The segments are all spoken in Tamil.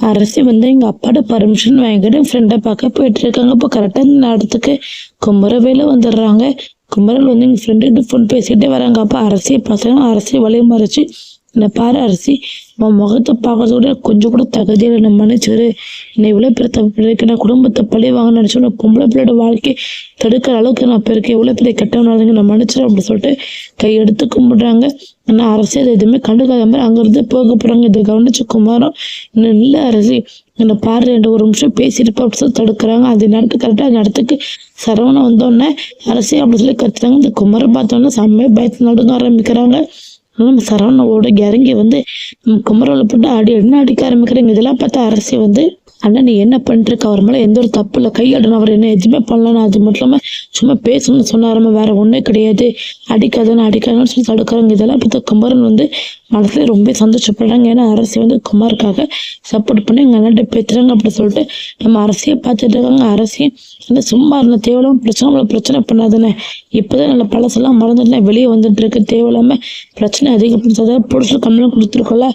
அரசி வந்து எங்கள் அப்பாட்ட பர்மிஷன் வாங்கிட்டு ஃப்ரெண்டை பார்க்க போயிட்டு இருக்காங்க. இப்போ கரெக்டாக இந்த இடத்துக்கு குமரவேலு வந்துடுறாங்க. குமரல் வந்து எங்கள் ஃப்ரெண்டு ஃபோன் பேசிக்கிட்டே வராங்க. அப்போ அரசியை பார்த்தா அரசி வழி மறைச்சு, என்னை பாரு அரசி, உன் முகத்தை பார்க்கறத கூட கொஞ்சம் கூட தகுதியில் என்னை மன்னிச்சிரு. என்னை இவ்வளோ பெரிய தப்பு பண்ணிருக்கேன். நான் குடும்பத்தை பழி வாங்க நினச்சி நான் பொம்பளை பிள்ளையோட வாழ்க்கையை தடுக்கிற அளவுக்கு நான் போயிருக்கேன். எவ்வளோ பெரிய கெட்டவனாலுங்க நான் மன்னிச்சிரு அப்படின்னு சொல்லிட்டு கையெடுத்து கும்பிடுறாங்க. ஆனால் அரசி அது எதுவுமே கண்டுக்காத மாதிரி அங்கேருந்து போக போகிறாங்க. இதை கவனிச்சு குமாரம், இன்னும் இல்லை அரசி, என்னை பாரு ஒரு நிமிஷம் பேசியிருப்பா அப்படி சொல்லி தடுக்கிறாங்க. அது நேரத்துக்கு கரெக்டாக அந்த இடத்துக்கு சரவணன் வந்தோடனே அரசி அப்படி சொல்லி கத்துறாங்க. இந்த குமரம் பார்த்தோன்னே செம்மையாக பயத்து நடுங்க ஆரம்பிக்கிறாங்க. நம்ம சரவணனோட இறங்கி வந்து குமரவில் போட்டு அடிக்க ஆரம்பிக்கிறேங்க. இதெல்லாம் பார்த்தா அரசி வந்து, அண்ணா நீ என்ன பண்ணிட்டு இருக்க, அவர் மேலே எந்த ஒரு தப்பு இல்லை, கையாடணும், அவர் என்ன எதுவுமே பண்ணலாம், அது மட்டும் இல்லாமல் சும்மா பேசணும்னு சொன்னாரமா, வேற ஒன்றே கிடையாது, அடிக்காதுன்னு சொல்லி தடுக்கிறாங்க. இதெல்லாம் பார்த்தா குமரன் வந்து மனசுல ரொம்ப சந்தோஷப்படுறாங்க. ஏன்னா அரசி வந்து குமாருக்காக சப்போர்ட் பண்ணி எங்கள் அண்ணன்ட்ட பேசுறாங்க அப்படி சொல்லிட்டு நம்ம அரசியை பார்த்துட்டு இருக்காங்க. அரசியும் வந்து சும்மா இருந்த தேவையில்லாம பிரச்சனை பண்ணாதுன்னு, இப்போதான் நல்ல பழசெல்லாம் மறந்துட்டு வெளியே வந்துட்டு இருக்கு, தேவையில்லாம பிரச்சனை அதிகப்படுத்தாத, பொலிஸ் கம்ப்ளைண்ட் கொடுத்துருக்கோம்ல,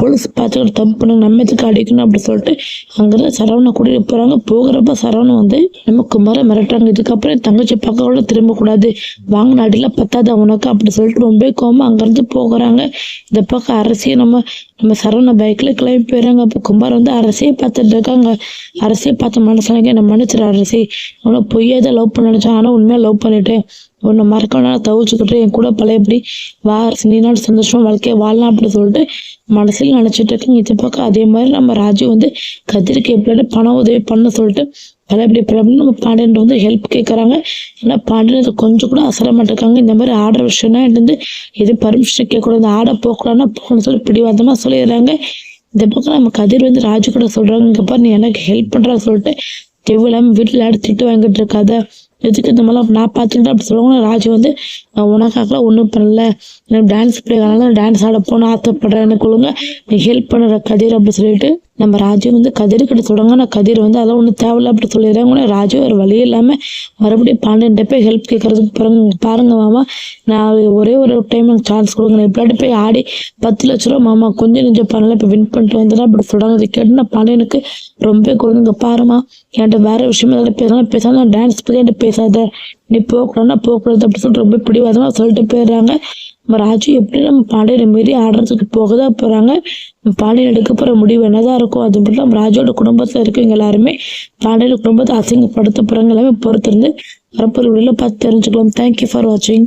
போலீஸ் பார்த்துக்கிட்டு தப்பு பண்ணுங்க, நம்ம எதுக்கு அடிக்கணும் அப்படி சொல்லிட்டு அங்கிருந்து சரவணை கூட்டிட்டு போறாங்க. போகிறப்ப சரவணன் வந்து நம்ம குமார மிரட்டுறாங்க. இதுக்கப்புறம் தங்கச்சி பக்கம் கூட திரும்பக்கூடாது, வாங்கின அடியில் பத்தாது உனக்கு அப்படி சொல்லிட்டு ரொம்ப கோவமா அங்கிருந்து போகிறாங்க. இந்த பக்கம் அரசியை நம்ம சரவண பைக்ல கிளம்பி போயிடுறாங்க. அப்போ குமார் வந்து அரசியை பார்த்துட்டு இருக்காங்க. அரசியை பார்த்த மனசுலாங்க என்ன மன்னிச்சிரு அரசி, உன்னை பொய்யாதான் லவ் பண்ண நினைச்சேன், ஆனால் உண்மையாக லவ் பண்ணிட்டேன், உன்னை மறக்கணும்னா தவிச்சுக்கிட்டு என் கூட பழையபடி வா அரசி, நீ நாள் சந்தோஷமா வாழ்க்கையை வாழலாம் அப்படி சொல்லிட்டு மனசில் நினைச்சிட்டு இருக்கேன். இந்த பக்கம் அதே மாதிரி நம்ம ராஜு வந்து கதிருக்கு எப்படியாவது பணம் உதவி பண்ண சொல்லிட்டு பழையபடி நம்ம பாண்டியன் வந்து ஹெல்ப் கேட்குறாங்க. ஏன்னா பாண்டியன் கொஞ்சம் கூட அசர மாட்டேங்காங்க. இந்த மாதிரி ஆடுற விஷயம்னா வந்து எது பர்மிஷன் கேட்கக்கூடாது, ஆட போகக்கூடாதுன்னா போகணும்னு சொல்லி பிடிவாதமாக சொல்லிடுறாங்க. இந்த பக்கம் நம்ம கதிர் வந்து ராஜு கூட சொல்கிறாங்க, இங்கே பாரு நீ எனக்கு ஹெல்ப் பண்ணுறா சொல்லிட்டு தேவையில்லாமல் வீட்டில் திட்டு வாங்கிட்டு இருக்காத, எதுக்கு இந்த மாதிரிலாம் நான் பார்த்துக்கிட்டேன் அப்படி சொல்லுவாங்க. ராஜு வந்து நான் உனக்காகலாம் ஒன்றும் பண்ணல, எனக்கு டான்ஸ் பிள்ளைகளால டான்ஸ் ஆட போகணும்னு ஆசைப்படுறேன், எனக்கு ஒழுங்க நீ ஹெல்ப் பண்ணுற கதிர் அப்படி சொல்லிட்டு நம்ம ராஜு வந்து கதிர்கிட்ட சொல்கிறாங்க. நான் கதிர் வந்து அதெல்லாம் ஒன்றும் தேவையில்ல அப்படி சொல்லிடுறாங்க. ராஜு ஒரு வழி இல்லாமல் மறுபடியும் பாண்டியன்ட்ட போய் ஹெல்ப் கேட்கறதுக்கு பாருங்க மாமா, நான் ஒரே ஒரு டைம் எனக்கு சான்ஸ் கொடுங்க, நான் எப்படியாட்டி போய் ஆடி 10 லட்ச ரூபா மாமா கொஞ்சம் நெஞ்சம் பண்ணல, இப்போ வின் பண்ணிட்டு வந்துடுறேன் அப்படி சொல்கிறாங்க. அதை கேட்டு நான் பாண்டியனுக்கு ரொம்ப கொடுங்க, பாருமா என்கிட்ட வேற விஷயம் ஏதாவது பேசாமல் டான்ஸ் பற்றி என்கிட்ட பேசாத, நீ போகக்கூடாது அப்படி சொல்லிட்டு ரொம்ப பிடிவாதமாக சொல்லிட்டு போயிடுறாங்க. நம்ம ராஜு எப்படி நம்ம பாண்டியனை மீறி ஆடுறதுக்கு போகதான் போகிறாங்க. பாண்டியன் எடுக்க போகிற முடிவு என்னதான் இருக்கும், அது மட்டும் நம்ம ராஜோட குடும்பத்தில் இருக்கவங்க எல்லாருமே பாண்டியன் குடும்பத்தை அசிங்கப்படுத்த போகிறாங்க. எல்லாமே பொறுத்திருந்து வரப்போகிற வீடியோவில் பார்த்து தெரிஞ்சுக்கலாம். தேங்க்யூ ஃபார் வாட்சிங்.